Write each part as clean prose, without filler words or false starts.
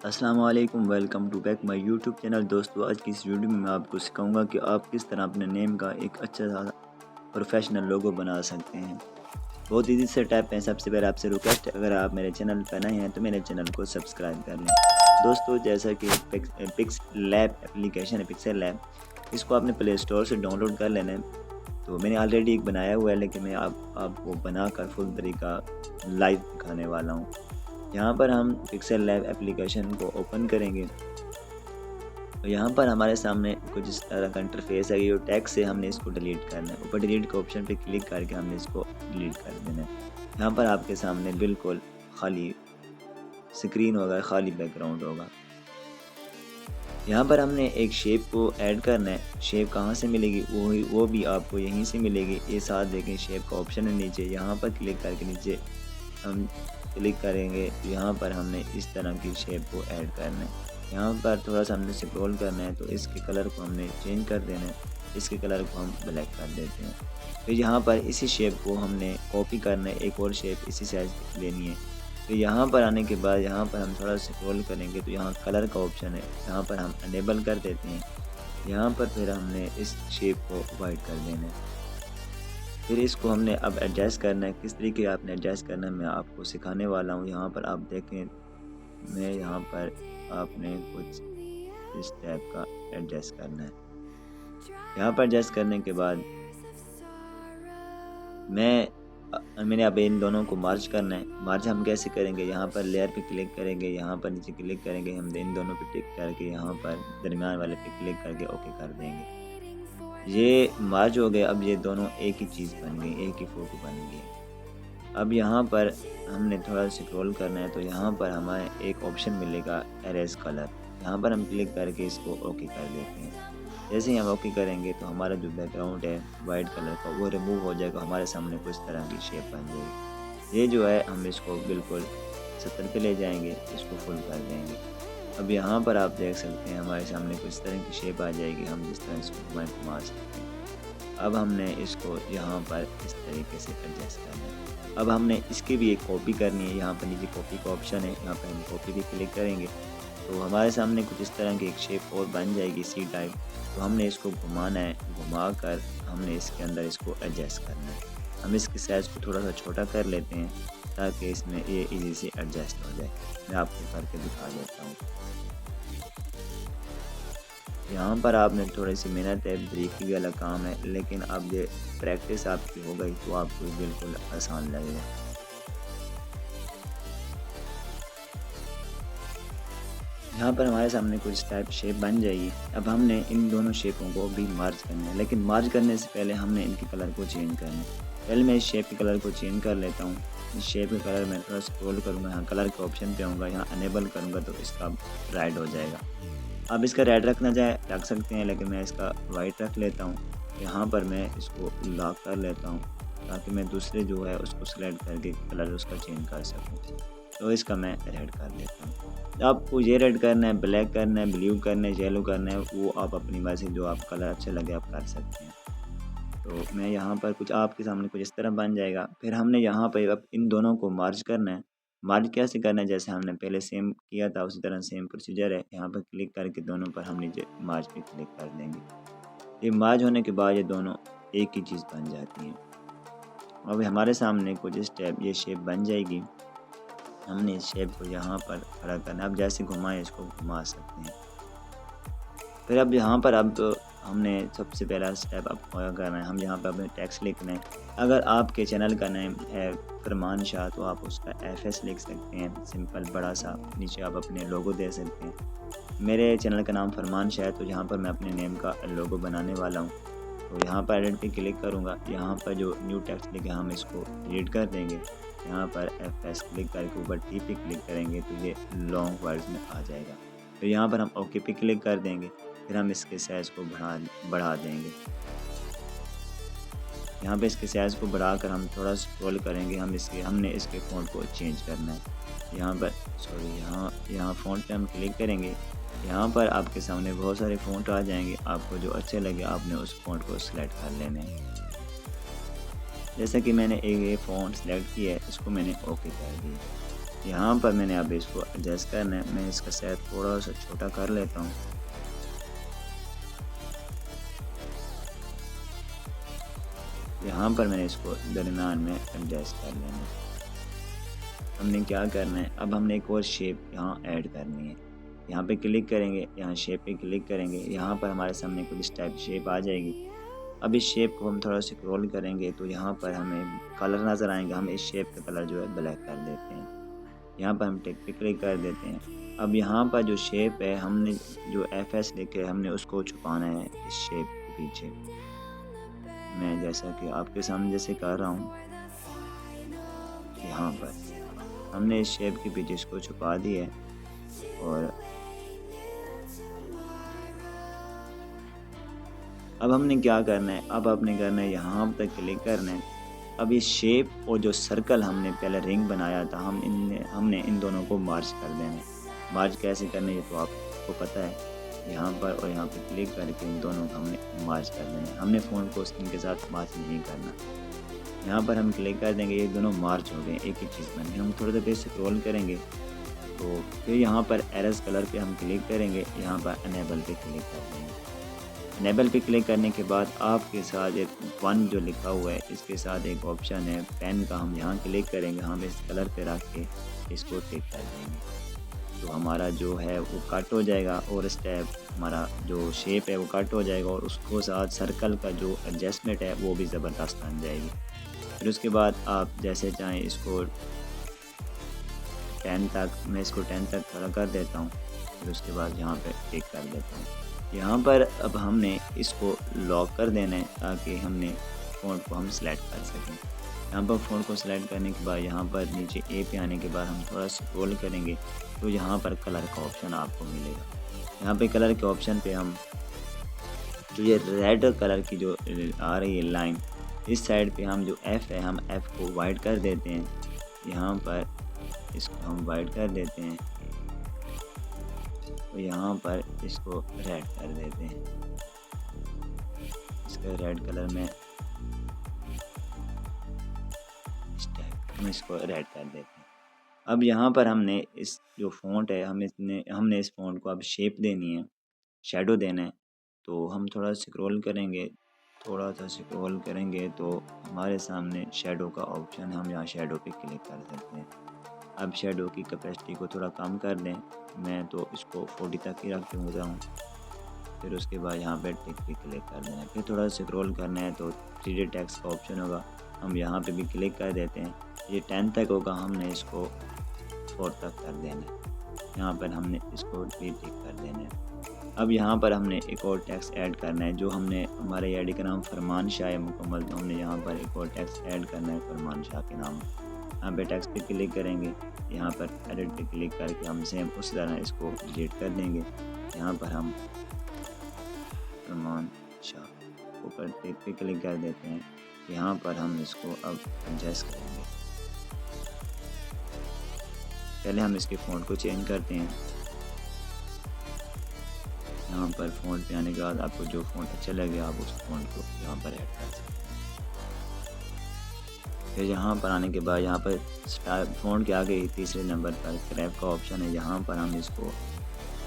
अस्सलाम वालेकुम, welcome to back my YouTube channel. दोस्तों, आज की इस वीडियो में मैं आपको सिखाऊंगा कि आप किस तरह अपने नेम का एक अच्छा सा प्रोफेशनल लोगो बना सकते हैं। बहुत ईजी से टाइप है। सबसे पहले आपसे रिक्वेस्ट है, अगर आप मेरे चैनल पर नए हैं तो मेरे चैनल को सब्सक्राइब कर लें। दोस्तों, जैसा कि पिक्स लैब एप्लीकेशन है, पिक्सल लैब, इसको आपने प्ले स्टोर से डाउनलोड कर लेना है। तो मैंने ऑलरेडी एक बनाया हुआ है, लेकिन मैं आपको बनाकर फुल तरीका लाइव दिखाने वाला हूँ। यहाँ पर हम पिक्सल लैब एप्लीकेशन को ओपन करेंगे। तो यहाँ पर हमारे सामने कुछ इस तरह का इंटरफेस है। ये टैक्स है, हमने इसको डिलीट करना है। ऊपर डिलीट के ऑप्शन पे क्लिक करके हमने इसको डिलीट कर देना है। यहाँ पर आपके सामने बिल्कुल खाली स्क्रीन होगा, खाली बैकग्राउंड होगा। यहाँ पर हमने एक शेप को ऐड करना है। शेप कहाँ से मिलेगी? वो भी आपको यहीं से मिलेगी। ये साथ देखें, शेप का ऑप्शन है नीचे, यहाँ पर क्लिक करके नीचे हम क्लिक करेंगे तो यहाँ पर हमने इस तरह की शेप को ऐड करना है। यहाँ पर थोड़ा सा हमने स्क्रॉल करना है, तो इसके कलर को हमने चेंज कर देना है। इसके कलर को हम ब्लैक कर देते हैं। फिर यहाँ पर इसी शेप को हमने कॉपी करना है, एक और शेप इसी साइज की लेनी है। तो यहाँ पर आने के बाद यहाँ पर हम थोड़ा स्क्रॉल करेंगे तो यहाँ कलर का ऑप्शन है, यहाँ पर हम अनेबल कर देते हैं। यहाँ पर फिर हमने इस शेप को वाइट कर देना है। फिर इसको हमने अब एडजस्ट करना है। किस तरीके आपने एडजस्ट करना है मैं आपको सिखाने वाला हूँ। यहाँ पर आप देखें, मैं यहाँ पर आपने कुछ इस टाइप का एडजस्ट करना है। यहाँ पर एडजस्ट करने के बाद मैंने अब इन दोनों को मार्च करना है। मार्च हम कैसे करेंगे? यहाँ पर लेयर पे क्लिक करेंगे, यहाँ पर नीचे क्लिक करेंगे, हम इन दोनों पे टिक करके यहाँ पर दरमियान वाले पे क्लिक करके ओके कर देंगे। ये मार्च हो गए। अब ये दोनों एक ही चीज़ बन गई, एक ही फ़ोटो बन गई। अब यहाँ पर हमने थोड़ा स्क्रॉल करना है, तो यहाँ पर हमें एक ऑप्शन मिलेगा एरेज कलर। यहाँ पर हम क्लिक करके इसको ओके कर देते हैं। जैसे ही हम ओके करेंगे तो हमारा जो बैकग्राउंड है वाइट कलर का वो रिमूव हो जाएगा। हमारे सामने कुछ तरह की शेप बन जाएगी। ये जो है हम इसको बिल्कुल 70 पे ले जाएंगे, इसको फुल कर देंगे। अब यहाँ पर आप देख सकते हैं हमारे सामने कुछ तरह की शेप आ जाएगी। हम जिस तरह इसको घुमा सकते हैं। अब हमने इसको यहाँ पर इस तरीके से एडजस्ट करना है। अब हमने इसकी भी एक कॉपी करनी है। यहाँ पर नीचे कॉपी का ऑप्शन है, यहाँ पर हम कॉपी भी क्लिक करेंगे तो हमारे सामने कुछ इस तरह की एक शेप और बन जाएगी, सी टाइप। तो हमने इसको घुमाना है, घुमा कर हमने इसके अंदर इसको एडजस्ट करना है। हम इसके साइज़ को थोड़ा सा छोटा कर लेते हैं ताकि इसमें ये इजी से एडजस्ट हो जाए। मैं आपको करके दिखा देता हूँ। यहाँ पर आपने थोड़ी सी मेहनत है, बारीकी वाला काम है, लेकिन अब ये प्रैक्टिस आपकी हो गई तो आपको बिल्कुल आसान लगेगा। यहाँ पर हमारे सामने कुछ टाइप शेप बन जाएगी। अब हमने इन दोनों शेपों को भी मार्ज करना है, लेकिन मार्ज करने से पहले हमने इनके कलर को चेंज करना है। पहले मैं इस शेप के कलर को चेंज कर लेता हूँ। इस शेप के कलर मैं थोड़ा स्क्रॉल करूँगा, यहाँ कलर के ऑप्शन पे आऊँगा, यहाँ अनेबल करूँगा तो इसका रेड हो जाएगा। अब इसका रेड रखना चाहे रख सकते हैं, लेकिन मैं इसका वाइट रख लेता हूँ। यहाँ पर मैं इसको लॉक कर लेता हूँ ताकि मैं दूसरे जो है उसको सिलेक्ट करके कलर उसका चेंज कर सकूँ। तो इसका मैं रेड कर लेता हूँ। आपको ये रेड करना है, ब्लैक करना है, ब्लू करना है, येलो करना है, वो आप अपनी मर्ज़ी, जो आप कलर अच्छे लगे आप कर सकते हैं। तो मैं यहाँ पर कुछ आपके सामने कुछ इस तरह बन जाएगा। फिर हमने यहाँ पर अब इन दोनों को मार्ज करना है। मार्ज कैसे करना है? जैसे हमने पहले सेम किया था उसी तरह सेम प्रोसीजर है। यहाँ पर क्लिक करके दोनों पर हम नीचे मार्ज पे क्लिक कर देंगे। ये मार्ज होने के बाद ये दोनों एक ही चीज़ बन जाती हैं। अब हमारे सामने कुछ इस टाइप ये शेप बन जाएगी। हमने इस शेप को यहाँ पर खड़ा करना है। अब जैसे घुमाएं इसको घुमा सकते हैं। फिर अब यहाँ पर अब तो हमने सबसे पहला स्टेप अब क्या करना है, हम यहाँ पर अपने टेक्स्ट लिखना है। अगर आपके चैनल का नाम है फरमान शाह तो आप उसका FS लिख सकते हैं, सिंपल बड़ा सा। नीचे आप अपने लोगो दे सकते हैं। मेरे चैनल का नाम फरमान शाह है तो यहाँ पर मैं अपने नेम का लोगो बनाने वाला हूँ। तो यहाँ पर एडिट पे क्लिक करूँगा। यहाँ पर जो न्यू टेक्स्ट लिखा हम इसको डिलीट कर देंगे। यहाँ पर FS क्लिक करके ऊपर T पे क्लिक करेंगे तो ये लॉन्ग वर्ड्स में आ जाएगा। फिर यहाँ पर हम ओके पे क्लिक कर देंगे। फिर हम इसके साइज़ को बढ़ा देंगे। यहाँ पे इसके साइज़ को बढ़ाकर हम थोड़ा स्क्रॉल करेंगे। हमने इसके फ़ॉन्ट को चेंज करना है। यहाँ पर यहाँ फ़ॉन्ट पे हम क्लिक करेंगे। यहाँ पर आपके सामने बहुत सारे फ़ॉन्ट आ जाएंगे। आपको जो अच्छे लगे आपने उस फ़ॉन्ट को सिलेक्ट कर लेना है। जैसा कि मैंने एक ये फ़ॉन्ट सेलेक्ट किया है, इसको मैंने ओके कर दिया। यहाँ पर मैंने अब इसको एडजस्ट करना है। मैं इसका साइज थोड़ा सा छोटा कर लेता हूँ। यहाँ पर मैंने इसको दरमियान में एडजस्ट कर लेना है। हमने क्या करना है, अब हमने एक और शेप यहाँ ऐड करनी है। यहाँ पे क्लिक करेंगे, यहाँ शेप पे क्लिक करेंगे, यहाँ पर हमारे सामने कुछ इस टाइप की शेप आ जाएगी। अब इस शेप को हम थोड़ा स्क्रॉल करेंगे तो यहाँ पर हमें कलर नज़र आएंगे। हम इस शेप का कलर जो है ब्लैक कर देते हैं। यहाँ पर हम टिक पे क्लिक कर देते हैं। अब यहाँ पर जो शेप है, हमने जो FS लिखे हमने उसको छुपाना है इस शेप के पीछे। मैं जैसा कि आपके सामने जैसे कर रहा हूँ, यहाँ पर हमने इस शेप के पीछे इसको छुपा दिया है। और अब हमने क्या करना है, अब आपने करना है यहाँ पर क्लिक करना है। अब ये शेप और जो सर्कल हमने पहले रिंग बनाया था, हमने इन दोनों को मार्च कर देना है। मार्च कैसे करना है ये तो आपको पता है। यहाँ पर और यहाँ पर क्लिक करके इन दोनों को हमने मार्च कर देना है। हमने फ़ोन को स्क्रीन के साथ मार्च नहीं करना। यहाँ पर हम क्लिक कर देंगे, ये दोनों मार्च हो गए, एक ही चीज़ बन गई। हम थोड़ा देर स्क्रॉल करेंगे तो फिर यहाँ पर एरस कलर पे हम क्लिक करेंगे, यहाँ पर अनेबल पे क्लिक कर देंगे। अनेबल पे क्लिक करने के बाद आपके साथ एक 1 जो लिखा हुआ है, इसके साथ एक ऑप्शन है पेन का, हम यहाँ क्लिक करेंगे। हम इस कलर पे रख के इसको टिक कर देंगे तो हमारा जो है वो कट हो जाएगा और स्टेप हमारा जो शेप है वो कट हो जाएगा और उसको साथ सर्कल का जो एडजस्टमेंट है वो भी ज़बरदस्त बन जाएगी। फिर उसके बाद आप जैसे चाहें इसको 10 तक, मैं इसको 10 तक थोड़ा कर देता हूँ। फिर उसके बाद यहाँ पे टिक कर देता हूँ। यहाँ पर अब हमने इसको लॉक कर देना है ताकि हमने फ़ॉन्ट को हम सेलेक्ट कर सकें। यहाँ पर फ़ॉन्ट को सेलेक्ट करने के बाद यहाँ पर नीचे ए पे आने के बाद हम थोड़ा स्क्रॉल करेंगे तो यहाँ पर कलर का ऑप्शन आपको मिलेगा। यहाँ पे कलर के ऑप्शन पे हम जो ये रेड कलर की जो आ रही है लाइन, इस साइड पे हम जो F है, हम F को वाइट कर देते हैं। यहाँ पर इसको हम वाइट कर देते हैं तो यहाँ पर इसको रेड कर देते हैं। इसका रेड कलर में इस टाइप हम इसको रेड कर देते हैं। अब यहाँ पर हमने इस जो फ़ॉन्ट है, हमने इस फ़ॉन्ट को अब शेप देनी है, शैडो देना है। तो हम थोड़ा स्क्रॉल करेंगे, थोड़ा सा स्क्रॉल करेंगे तो हमारे सामने शैडो का ऑप्शन है। हम यहाँ शैडो पे क्लिक कर सकते हैं। अब शैडो की कैपेसिटी को थोड़ा कम कर दें, मैं तो इसको 40 तक ही रख दूँगा हूँ। फिर उसके बाद यहाँ पे टिक पे क्लिक कर देना है। फिर थोड़ा स्क्रॉल करना है तो 3D टेक्स्ट का ऑप्शन होगा, हम यहाँ पे भी क्लिक कर देते हैं। ये 10 तक होगा, हमने इसको 4 तक कर देना है। यहाँ पर हमने इसको भी टिक कर देना है। अब यहाँ पर हमने एक और टेक्स्ट ऐड करना है। जो हमने हमारे आईडी का नाम फरमान शाह है मुकम्मल, तो हमने यहाँ पर एक और टेक्स्ट ऐड करना है फरमान शाह के नाम। यहाँ पे टेक्स्ट पे क्लिक करेंगे, यहाँ पर एडिट पे क्लिक करके हम सेम उस तरह इसको डिलीट कर देंगे। यहाँ पर हम फरमान शाह ऊपर टिक पे क्लिक कर देते हैं। यहाँ पर हम इसको अब एडजस्ट करेंगे। पहले हम इसके फ़ॉन्ट को चेंज करते हैं। यहाँ पर फ़ॉन्ट पे आने के बाद आपको जो फ़ॉन्ट अच्छा लगे आप उस फ़ॉन्ट को यहाँ पर ऐड कर सकते हैं। फिर यहाँ पर आने के बाद यहाँ पर फ़ॉन्ट के आगे तीसरे नंबर पर क्रैप का ऑप्शन है। यहाँ पर हम इसको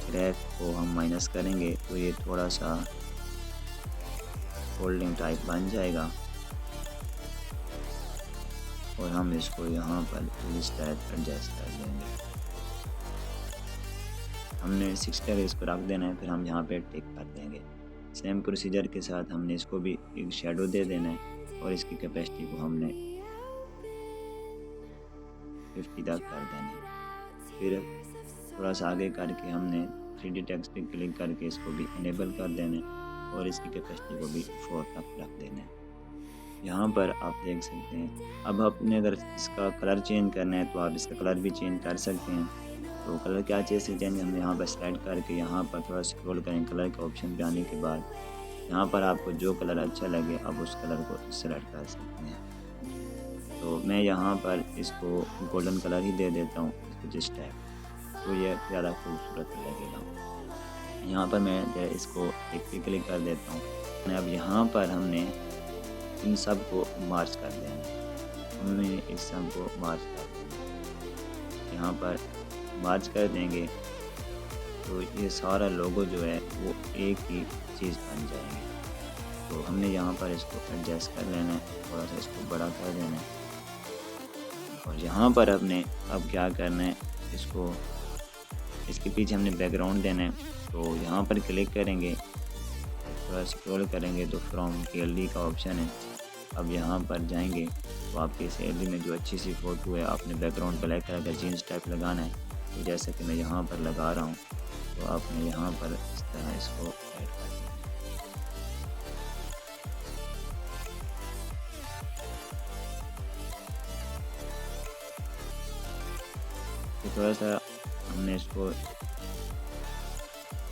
क्रैप को हम माइनस करेंगे तो ये थोड़ा सा फोल्डिंग टाइप बन जाएगा और हम इसको यहाँ पर इस टाइप एडजस्ट कर देंगे। हमने 6 तक इसको रख देना है, फिर हम यहाँ पे टिक कर देंगे। सेम प्रोसीजर के साथ हमने इसको भी एक शेडो दे देना है और इसकी कैपेसिटी को हमने 50 तक कर देना है। फिर थोड़ा सा आगे करके हमने 3D टेक्स्ट पे क्लिक करके इसको भी इनेबल कर देना है और इसकी कैपेसिटी को भी 4 तक रख देना है। यहाँ पर आप देख सकते हैं। अब आपने अगर इसका कलर चेंज करना है तो आप इसका कलर भी चेंज कर सकते हैं। तो कलर क्या चीज़ से चेंज, हम यहाँ पर सेलेक्ट करके यहाँ पर थोड़ा स्क्रॉल करें, कलर के ऑप्शन पे आने के बाद यहाँ पर आपको जो कलर अच्छा लगे आप उस कलर को सेलेक्ट कर सकते हैं। तो मैं यहाँ पर इसको गोल्डन कलर ही दे देता हूँ कुछ इस टाइप, तो ये ज़्यादा खूबसूरत लगेगा। यहाँ पर मैं इसको एक पे क्लिक कर देता हूँ। अब यहाँ पर हमने इन सब को मार्च कर देना है। हमने इस सब को मार्च कर देना है। यहाँ पर मर्ज कर देंगे तो ये सारा लोगो जो है वो एक ही चीज़ बन जाएंगे। तो हमने यहाँ पर इसको एडजस्ट कर लेना है, थोड़ा सा इसको बड़ा कर देना है और यहाँ पर हमने अब क्या करना है, इसको इसके पीछे हमने बैकग्राउंड देना है। तो यहाँ पर क्लिक करेंगे, थोड़ा स्क्रॉल करेंगे तो फ्रॉम गैलरी का ऑप्शन है। अब यहाँ पर जाएंगे तो आपकी इस गैलरी में जो अच्छी सी फ़ोटो है आपने बैकग्राउंड ब्लैक कलर का जीन्स टाइप लगाना है। तो जैसे कि मैं यहाँ पर लगा रहा हूँ तो आपने यहाँ पर इस तरह इसको ऐड कर देना है। तो थोड़ा सा हमने इसको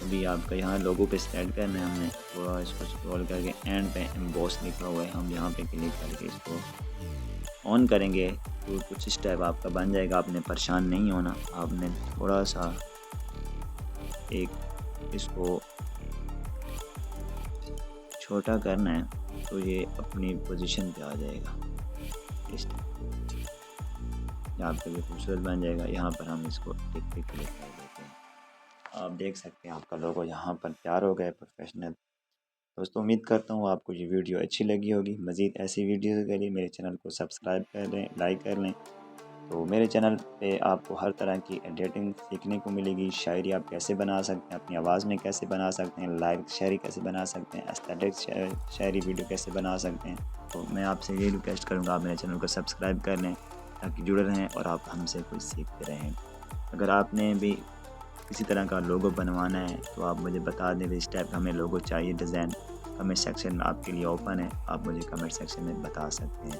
अभी आपका यहाँ लोगो पे सेट करना है, हमने थोड़ा इसको स्क्रॉल करके एंड पे एम्बॉस लिखा हुआ है, हम यहाँ पे क्लिक करके इसको ऑन करेंगे तो कुछ इस टाइप आपका बन जाएगा। आपने परेशान नहीं होना, आपने थोड़ा सा एक इसको छोटा करना है तो ये अपनी पोजीशन पे आ जाएगा। इस यहाँ पे भी खूबसूरत बन जाएगा। यहाँ पर हम इसको टिक पे क्लिक कर देते हैं। आप देख सकते हैं आपका लोगो यहाँ पर तैयार हो गया प्रोफेशनल। दोस्तों उम्मीद करता हूँ आपको ये वीडियो अच्छी लगी होगी। मज़ीद ऐसी वीडियो के लिए मेरे चैनल को सब्सक्राइब कर लें, लाइक कर लें। तो मेरे चैनल पे आपको हर तरह की एडिटिंग सीखने को मिलेगी। शायरी आप कैसे बना सकते हैं, अपनी आवाज़ में कैसे बना सकते हैं, लाइव शायरी कैसे बना सकते हैं, एस्थेटिक शायरी वीडियो कैसे बना सकते हैं। तो मैं आपसे ये रिक्वेस्ट करूँगा आप मेरे चैनल को सब्सक्राइब कर लें ताकि जुड़े रहें और आप हमसे कुछ सीखते रहें। अगर आपने भी किसी तरह का लोगो बनवाना है तो आप मुझे बता दें इस टाइप का हमें लोगो चाहिए डिज़ाइन। कमेंट सेक्शन में आपके लिए ओपन है, आप मुझे कमेंट सेक्शन में बता सकते हैं।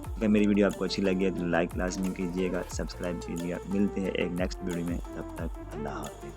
अगर मेरी वीडियो आपको अच्छी लगी है तो लाइक लाजमी कीजिएगा, सब्सक्राइब कीजिएगा। मिलते हैं एक नेक्स्ट वीडियो में, तब तक अल्लाह हाफ़िज़।